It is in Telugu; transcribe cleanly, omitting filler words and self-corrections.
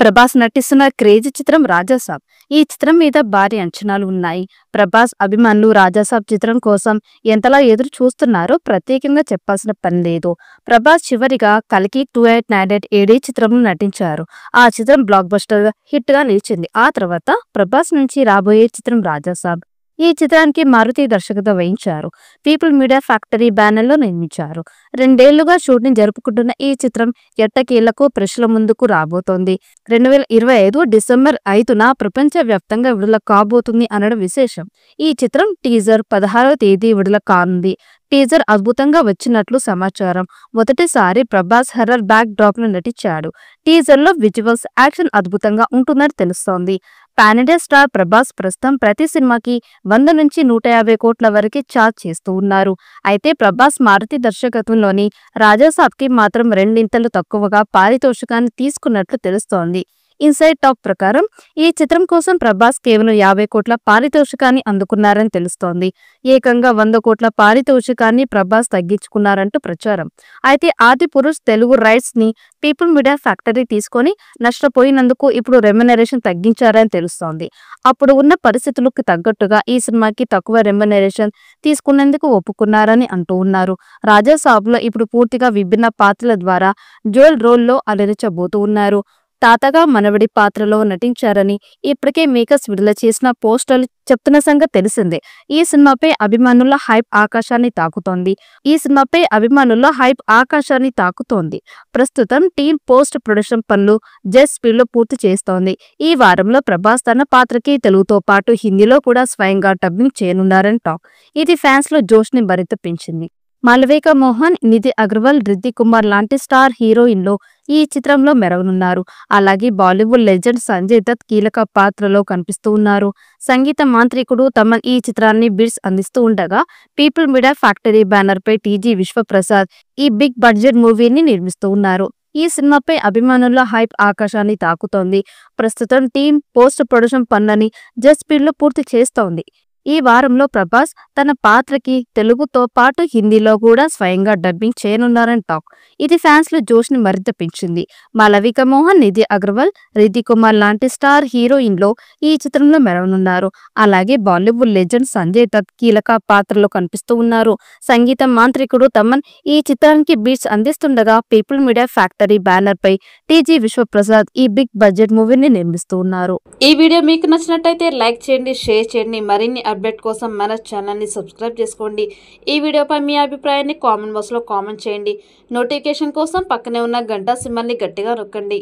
ప్రభాస్ నటిస్తున్న క్రేజీ చిత్రం రాజాసాబ్. ఈ చిత్రం మీద భారీ అంచనాలు ఉన్నాయి. ప్రభాస్ అభిమానులు రాజాసాబ్ చిత్రం కోసం ఎంతలా ఎదురు చూస్తున్నారో ప్రత్యేకంగా చెప్పాల్సిన పని లేదు. ప్రభాస్ చివరిగా కల్కి 2898 ఏడీ చిత్రంలో నటించారు. ఆ చిత్రం బ్లాక్ బస్టర్ హిట్ గా నిలిచింది. ఆ తర్వాత ప్రభాస్ నుంచి రాబోయే చిత్రం రాజాసాబ్. ఈ చిత్రానికి మారుతి దర్శకత్వం వహించారు. పీపుల్ మీడియా ఫ్యాక్టరీ బ్యానర్ లో నిర్మించారు. 2 ఏళ్లుగా షూటింగ్ జరుపుకుంటున్న ఈ చిత్రం ఎట్టకేళ్లకు ప్రేక్షకుల ముందుకు రాబోతోంది. 2025 డిసెంబర్ 5న ప్రపంచ వ్యాప్తంగా విడుదల కాబోతుంది అనడం విశేషం. ఈ చిత్రం టీజర్ 16వ తేదీ విడుదల కానుంది. టీజర్ అద్భుతంగా వచ్చినట్లు సమాచారం. మొదటిసారి ప్రభాస్ హర్రర్ బ్యాక్ డ్రాప్ లో నటించాడు. టీజర్ లో విజువల్స్, యాక్షన్ అద్భుతంగా ఉంటుందని తెలుస్తోంది. పాన్ ఇండియా స్టార్ ప్రభాస్ ప్రస్తుతం ప్రతి సినిమాకి 100 నుంచి 150 కోట్ల వరకు చార్జ్ చేస్తూ ఉన్నారు. అయితే ప్రభాస్ మారుతి దర్శకత్వంలోని రాజాసాబ్ కి మాత్రం రెండింతలు తక్కువగా పారితోషికాన్ని తీసుకున్నట్లు తెలుస్తోంది. ఇన్సైడ్ టాక్ ప్రకారం ఈ చిత్రం కోసం ప్రభాస్ కేవలం 50 కోట్ల పారితోషికాన్ని అందుకున్నారని తెలుస్తోంది. ఏకంగా 100 కోట్ల పారితోషికాన్ని ప్రభాస్ తగ్గించుకున్నారంటూ ప్రచారం. అయితే ఆదిపురుష్ తెలుగు రైట్స్ ని పీపుల్ మీడియా ఫ్యాక్టరీ తీసుకొని నష్టపోయినందుకు ఇప్పుడు రెమ్యునరేషన్ తగ్గించారని తెలుస్తోంది. అప్పుడు ఉన్న పరిస్థితులకు తగ్గట్టుగా ఈ సినిమాకి తక్కువ రెమ్యునరేషన్ తీసుకునేందుకు ఒప్పుకున్నారని అంటూ ఉన్నారు. రాజాసాబ్ లో ఇప్పుడు పూర్తిగా విభిన్న పాత్రల ద్వారా డ్యూయల్ రోల్లో అలరించబోతూ ఉన్నారు. తాతగా మనవడి పాత్రలో నటించారని ఇప్పటికే మేకర్స్ విడుదల చేసిన పోస్టర్లు చెప్తున్న సంగతి తెలిసిందే. ఈ సినిమాపై అభిమానుల హైప్ ఆకాశాన్ని తాకుతోంది. ప్రస్తుతం టీమ్ పోస్ట్ ప్రొడక్షన్ పనులు జెట్ స్పీడ్ లో పూర్తి చేస్తోంది. ఈ వారంలో ప్రభాస్ తన పాత్రకి తెలుగుతో పాటు హిందీలో కూడా స్వయంగా డబ్బింగ్ చేయనున్నారని టాక్. ఇది ఫ్యాన్స్ లో జోష్ ని మరింత పెంచింది. మాలవిక మోహన్, నిధి అగర్వాల్, రిద్ది కుమార్ లాంటి స్టార్ హీరోయిన్లు ఈ చిత్రంలో మెరవనున్నారు. అలాగే బాలీవుడ్ లెజెండ్ సంజయ్ దత్ కీలక పాత్రలో కనిపిస్తూ ఉన్నారు. సంగీత మాంత్రికుడు తమన్ ఈ చిత్రాన్ని బిట్స్ అందిస్తూ ఉండగా పీపుల్ మీడియా ఫ్యాక్టరీ బ్యానర్ పై టీజీ విశ్వప్రసాద్ ఈ బిగ్ బడ్జెట్ మూవీని నిర్మిస్తూ ఉన్నారు. ఈ సినిమాపై అభిమానుల హైప్ ఆకాశాన్ని తాకుతోంది. ప్రస్తుతం టీమ్ పోస్ట్ ప్రొడక్షన్ పనులని జెట్ స్పీడ్ లో పూర్తి చేస్తోంది. ఈ వారంలో ప్రభాస్ తన పాత్రకి తెలుగుతో పాటు హిందీలో కూడా స్వయంగా డబ్బింగ్ చేయనున్నారని టాక్. ఇది ఫ్యాన్స్ లో జోష్ ని మరింత పెంచింది. మాలవిక మోహన్, నిధి అగర్వాల్, రిద్ది కుమార్ లాంటి స్టార్ హీరోయిన్లు ఈ చిత్రంలో మెరవనున్నారు. అలాగే బాలీవుడ్ లెజెండ్ సంజయ్ దత్ కీలక పాత్రలో కనిపిస్తూ ఉన్నారు. సంగీత మాంత్రికుడు తమన్ ఈ చిత్రానికి బీట్స్ అందిస్తుండగా పీపుల్ మీడియా ఫ్యాక్టరీ బ్యానర్ పై టీజీ విశ్వప్రసాద్ ఈ బిగ్ బడ్జెట్ మూవీని నిర్మిస్తూ ఉన్నారు. ఈ వీడియో మీకు నచ్చినట్టయితే లైక్ చేయండి, షేర్ చేయండి. మరిన్ని అప్డేట్ కోసం మన ఛానల్ని సబ్స్క్రైబ్ చేసుకోండి. ఈ వీడియోపై మీ అభిప్రాయాన్ని కామెంట్ బాక్స్లో కామెంట్ చేయండి. నోటిఫికేషన్ కోసం పక్కనే ఉన్న గంట సింబల్ని గట్టిగా నొక్కండి.